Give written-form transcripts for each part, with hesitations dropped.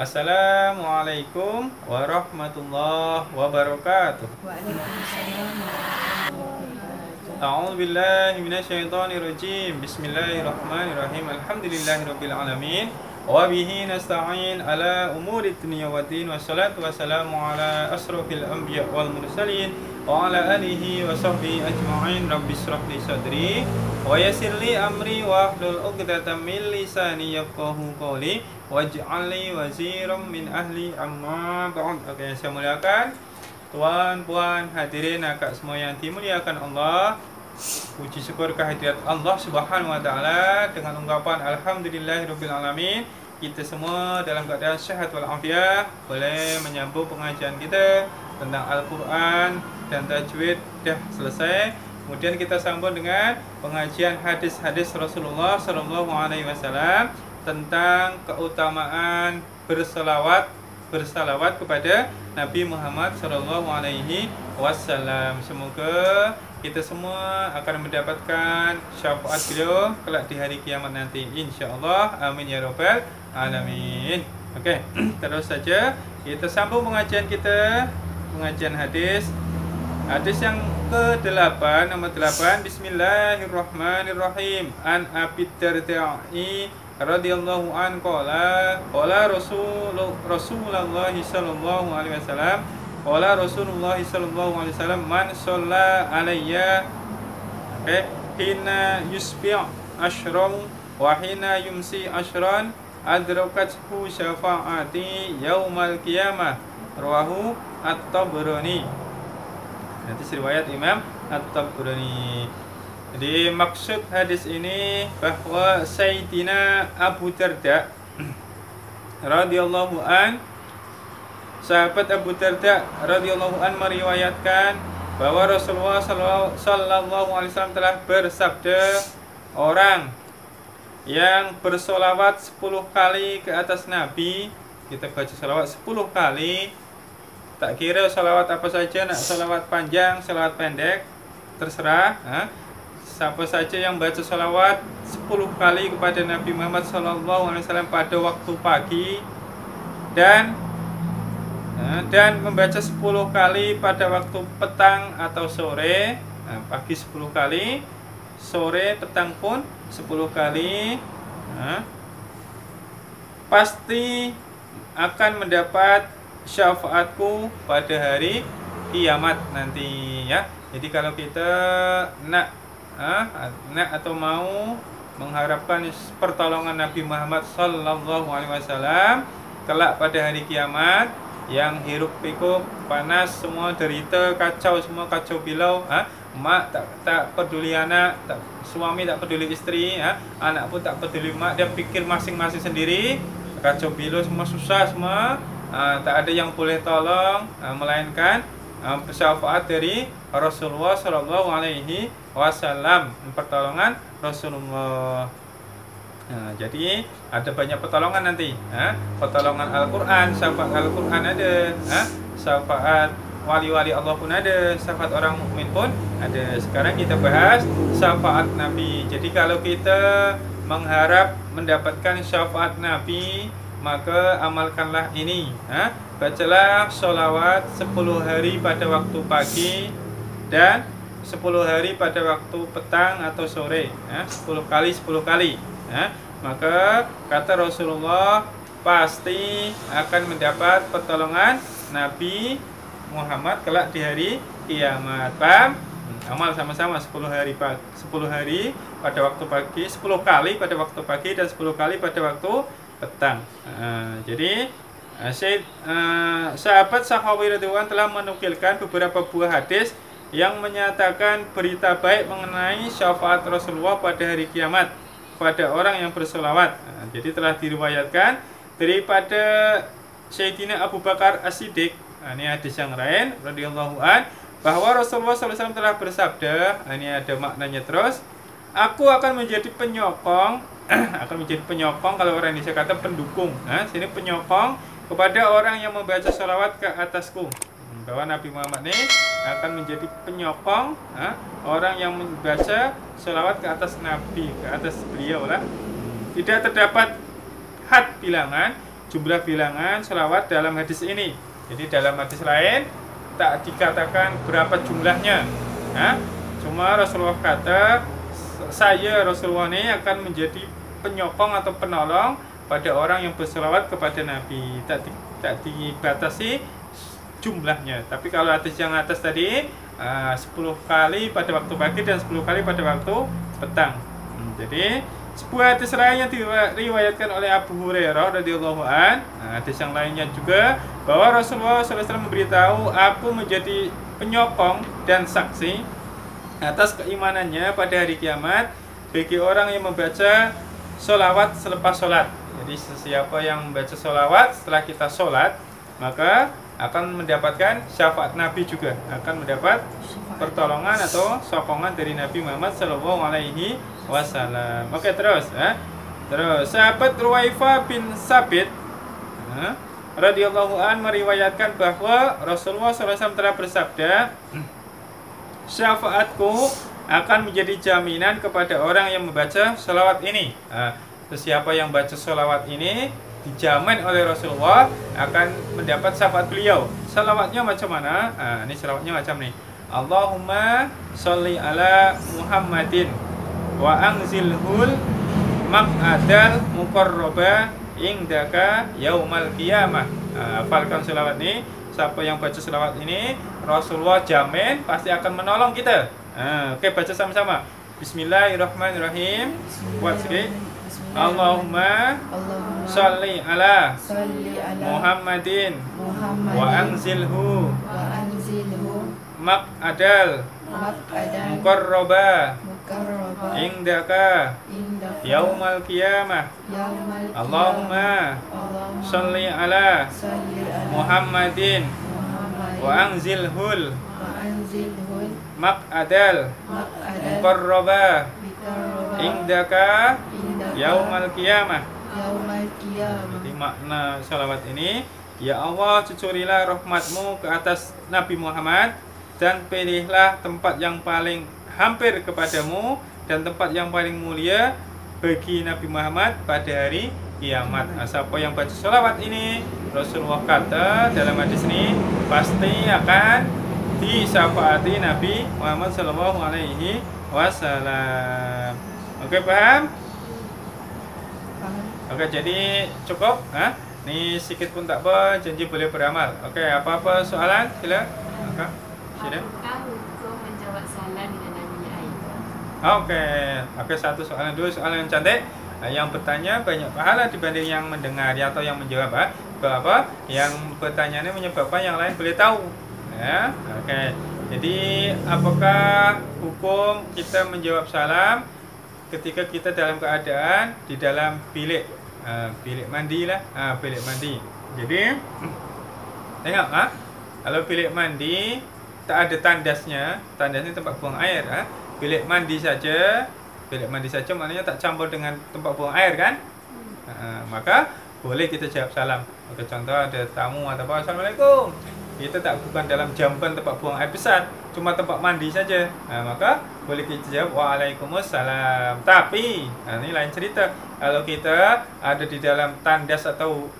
Assalamualaikum warahmatullahi wabarakatuh. Waalaikumsalam warahmatullahi wabarakatuh. A'udzu billahi minasyaitonir rajim. Bismillahirrahmanirrahim. Alhamdulillahirabbil alamin. Wa bihi nasta'in ala umuri dunya waddin. Wassalatu wassalamu ala asrofil anbiya wal mursalin wa ala alihi wa sahbihi ajma'in. Rabbi shrah li sadri wa yassir li amri wa hlul 'uqdatam min lisani yafqahu qawli waj'al li waziran min ahli amma ba'd. Oke, saya muliakan tuan, puan, hadirin akak semua yang dimuliakan Allah. Puji syukur kehadirat Allah Subhanahu wa taala dengan ungkapan alhamdulillahirabbil alamin. Kita semua dalam keadaan sehat wal afiat boleh menyambung pengajian kita tentang Al-Qur'an dan tajwid dah selesai. Kemudian kita sambung dengan pengajian hadis-hadis Rasulullah sallallahu alaihi wasallam tentang keutamaan bersalawat kepada Nabi Muhammad sallallahu alaihi wasallam. Semoga kita semua akan mendapatkan syafaat beliau kelak di hari kiamat nanti, insyaallah. Amin ya rabbal alamin. Okey, terus saja kita sambung pengajian kita, pengajian hadis. Hadis yang ke-8, nomor 8. Bismillahirrahmanirrahim. An Abi Darda'i radhiyallahu an qala Rasulullah sallallahu alaihi wasallam Rasulullah sallallahu alaihi wasallam man shalla alayya hina yusbi' ashran wa hina yumsi ashran adrakathu syafa'ati yaumal qiyamah. Rawahu At-Tabrani. Nanti riwayat Imam At-Tabrani. Jadi maksud hadis ini bahwa Sayyidina Abu Darda radhiyallahu an, sahabat Abu Darda radhiyallahu an meriwayatkan bahwa Rasulullah sallallahu alaihi wasallam telah bersabda, orang yang bersolawat 10 kali ke atas Nabi, kita baca solawat 10 kali, tak kira solawat apa saja, nak solawat panjang, solawat pendek, terserah. Siapa saja yang baca solawat 10 kali kepada Nabi Muhammad SAW pada waktu pagi dan membaca 10 kali pada waktu petang atau sore, pagi 10 kali, sore petang pun 10 kali, pasti akan mendapat syafaatku pada hari kiamat nanti, ya. Jadi kalau kita nak atau mau mengharapkan pertolongan Nabi Muhammad sallallahu alaihi wasallam kelak pada hari kiamat, yang hiruk pikuk panas semua, derita, kacau semua, kacau bilau, mak tak peduli anak, suami tak peduli istri, anak pun tak peduli mak, dia pikir masing-masing sendiri, kacau bilau semua, susah semua, tak ada yang boleh tolong melainkan syafaat dari Rasulullah sallallahu alaihi wasallam, pertolongan Rasulullah. Jadi ada banyak pertolongan nanti, pertolongan Al-Qur'an, syafaat Al-Qur'an ada, syafaat wali-wali Allah pun ada, syafaat orang mukmin pun ada. Sekarang kita bahas syafaat Nabi. Jadi kalau kita mengharap mendapatkan syafaat Nabi, maka amalkanlah ini, bacalah sholawat 10 hari pada waktu pagi dan 10 hari pada waktu petang atau sore, 10 kali 10 kali, maka kata Rasulullah pasti akan mendapat pertolongan Nabi Muhammad kelak di hari kiamat. Paham? Amal sama-sama 10 hari pada waktu pagi, 10 kali pada waktu pagi dan 10 kali pada waktu petang. Jadi sahabat Sahawi radhiyallahu anhu telah menukilkan beberapa buah hadis yang menyatakan berita baik mengenai syafaat Rasulullah pada hari kiamat pada orang yang bersolawat. Jadi telah diriwayatkan daripada Sayyidina Abu Bakar As-Siddiq, ini hadis yang lain radhiyallahu an, bahwa Rasulullah SAW telah bersabda, ini ada maknanya terus, aku akan menjadi penyokong akan menjadi penyokong, kalau orang Indonesia kata pendukung, sini penyokong kepada orang yang membaca sholawat ke atasku. Bahwa Nabi Muhammad ini akan menjadi penyokong, orang yang membaca sholawat ke atas Nabi, ke atas beliau lah. Tidak terdapat had bilangan jumlah bilangan selawat dalam hadis ini. Jadi dalam hadis lain tak dikatakan berapa jumlahnya. Nah, cuma Rasulullah kata saya Rasulullah ini akan menjadi penyokong atau penolong pada orang yang berselawat kepada Nabi. Tak dibatasi jumlahnya. Tapi kalau hadis yang atas tadi 10 kali pada waktu pagi dan 10 kali pada waktu petang. Jadi sebuah hadis lain yang diriwayatkan oleh Abu Hurairah radhiyallahu an, hadis yang lainnya juga bahwa Rasulullah SAW memberitahu aku menjadi penyokong dan saksi atas keimanannya pada hari kiamat bagi orang yang membaca sholawat selepas sholat. Jadi siapa yang membaca sholawat setelah kita sholat, maka akan mendapatkan syafaat Nabi juga, akan mendapat pertolongan atau sokongan dari Nabi Muhammad Sallallahu Alaihi Wasallam. Oke, terus, terus sahabat Ruwaifah bin Sabit radhiyallahu an meriwayatkan bahwa Rasulullah SAW telah bersabda, syafaatku akan menjadi jaminan kepada orang yang membaca sholawat ini. Siapa yang baca sholawat ini dijamin oleh Rasulullah akan mendapat syafaat beliau. Sholawatnya macam mana? Ini sholawatnya macam nih. Allahumma sholli ala Muhammadin wa anzilhul maq'adal muqarraba indaka yaumal qiyamah. Hafalkan sholawat ini. Siapa yang baca sholawat ini, Rasulullah jamin pasti akan menolong kita. Oke, baca sama-sama. Bismillahirrahmanirrahim. Buat sedikit. Allahumma sholli ala Muhammadin wa anzilhu maq'adal muqarraba indaka yaumal qiyamah. Allahumma sholli ala Muhammadin wa anzilhul maq'adal muqarraba indaka yaumal qiyamah. Jadi makna salawat ini, ya Allah cucurilah rahmatmu ke atas Nabi Muhammad dan pilihlah tempat yang paling hampir kepadamu dan tempat yang paling mulia bagi Nabi Muhammad pada hari kiamat. Siapa yang baca salawat ini, Rasulullah kata dalam hadis ini pasti akan disyafaati Nabi Muhammad Sallallahu Alaihi Wasallam. Oke, paham? Oke, jadi cukup. Ini sedikit pun tak apa, janji boleh beramal. Oke, apa-apa soalan? Sila. Sila. Apakah hukum menjawab salam dengan namanya air? Oke, satu soalan dulu, soalan yang cantik. Yang bertanya banyak pahala dibanding yang mendengar atau yang menjawab. Apa? Yang pertanyaannya menyebabkan yang lain boleh tahu. Ya, oke. Jadi apakah hukum kita menjawab salam ketika kita dalam keadaan di dalam bilik mandi lah, bilik mandi. Jadi tengok, kalau bilik mandi tak ada tandasnya tempat buang air, bilik mandi saja maknanya tak campur dengan tempat buang air kan, maka boleh kita jawab salam. Oke, contoh ada tamu atau apa, assalamualaikum, kita bukan dalam jamban tempat buang air besar, cuma tempat mandi saja, maka boleh kita jawab waalaikumsalam. Tapi ini lain cerita kalau kita ada di dalam tandas atau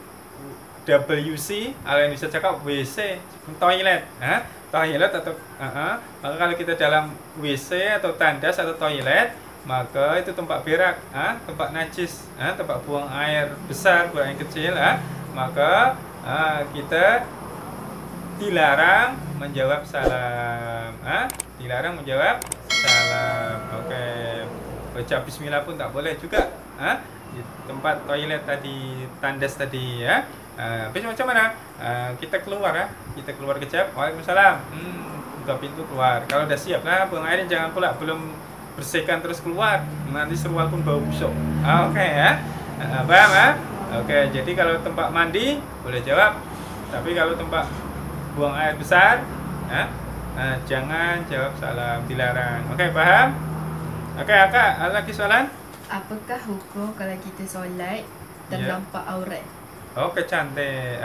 WC, kalau yang bisa cakap WC, toilet, toilet atau maka kalau kita dalam WC atau tandas atau toilet, maka itu tempat berak, tempat najis, tempat buang air besar, buang air kecil, maka kita dilarang menjawab salam, dilarang menjawab salam. Oke, baca bismillah pun tak boleh juga, di tempat toilet tadi, tandas tadi, ya. Tapi macam mana? Kita keluar, kita keluar kejap, waalaikumsalam, buka pintu keluar. Kalau udah siap lah buang airnya, jangan pula belum bersihkan terus keluar, nanti serual pun bau busuk. Oke, ya, paham? Oke, jadi kalau tempat mandi boleh jawab, tapi kalau tempat buang air besar, jangan jawab salam, dilarang. Oke, paham? Oke, Akak, ada lagi soalan? Apakah hukum kalau kita solat ternampak aurat? Oke, cantik.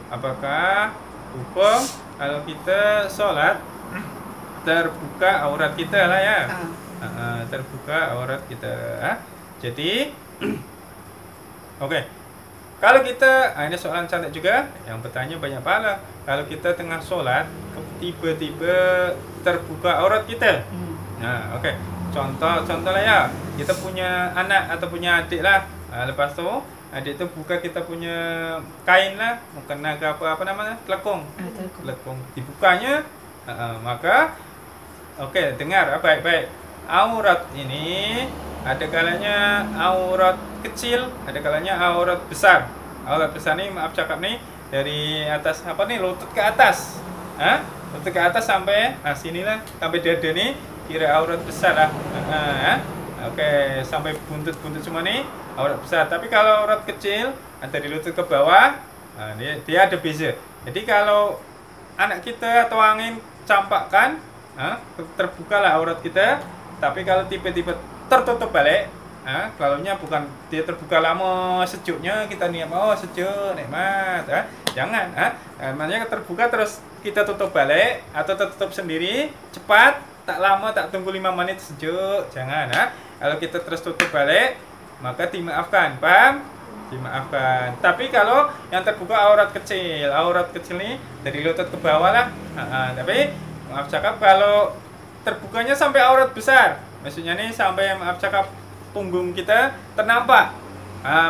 Apakah hukum kalau kita solat terbuka aurat kita lah, ya? Terbuka aurat kita. Jadi oke, Kalau kita, ini soalan cantik juga, yang bertanya banyak pahala. Kalau kita tengah sholat, tiba-tiba terbuka aurat kita. Nah, oke. Contoh lah ya, kita punya anak atau punya adik lah. Lepas tu, adik tu buka kita punya kain lah, mukena ke apa namanya, telekung. Telekung dibukanya, maka, oke, dengar baik-baik. Aurat ini ada kalanya aurat kecil, ada kalanya aurat besar. Aurat besar nih, maaf cakap nih, dari atas apa nih, lutut ke atas. Lutut ke atas sampai sinilah, sampai dada nih, kira aurat besar lah. Oke, sampai buntut-buntut semua nih aurat besar. Tapi kalau aurat kecil, dari lutut ke bawah, dia ada beza. Jadi kalau anak kita atau angin campakkan, terbukalah aurat kita. Tapi kalau tiba-tiba tertutup balik, kalaunya bukan dia terbuka lama sejuknya, kita niat sejuk nikmat, jangan, namanya terbuka terus kita tutup balik atau tertutup sendiri cepat, tak lama, tak tunggu 5 menit sejuk, jangan. Kalau kita terus tutup balik maka dimaafkan, paham? Dimaafkan. Tapi kalau yang terbuka aurat kecil nih dari lutut ke bawah lah, tapi maaf cakap kalau terbukanya sampai aurat besar, maksudnya nih sampai maaf cakap punggung kita ternampak,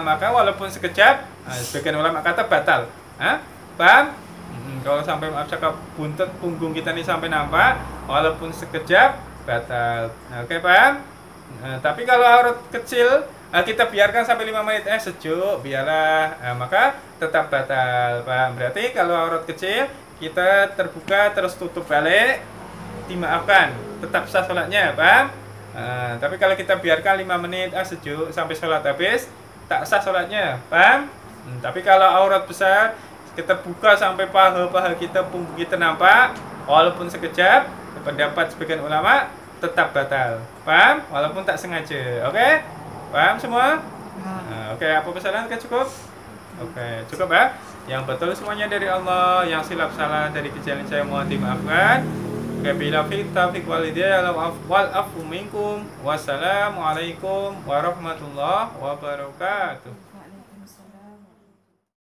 maka walaupun sekejap, sebagian ulama kata batal, paham? Kalau sampai maaf cakap buntut punggung kita nih sampai nampak, walaupun sekejap batal. Oke, paham? Tapi kalau aurat kecil kita biarkan sampai 5 menit sejuk, biarlah, maka tetap batal, paham? Berarti kalau aurat kecil kita terbuka terus tutup balik, dimaafkan, tetap sah sholatnya, paham? Tapi kalau kita biarkan 5 menit sejuk sampai sholat habis, tak sah sholatnya, paham? Tapi kalau aurat besar kita buka sampai paha kita, punggung kita nampak, walaupun sekejap, pendapat sebagian ulama tetap batal, paham? Walaupun tak sengaja, oke? Paham semua? Oke, apa pesanan? Cukup? Oke, cukup ya. Yang betul semuanya dari Allah, yang silap salah dari kejadian saya mohon dimaafkan. Wabillahi taufiq wal hidayah wal afu minkum. Wassalamualaikum warahmatullahi wabarakatuh.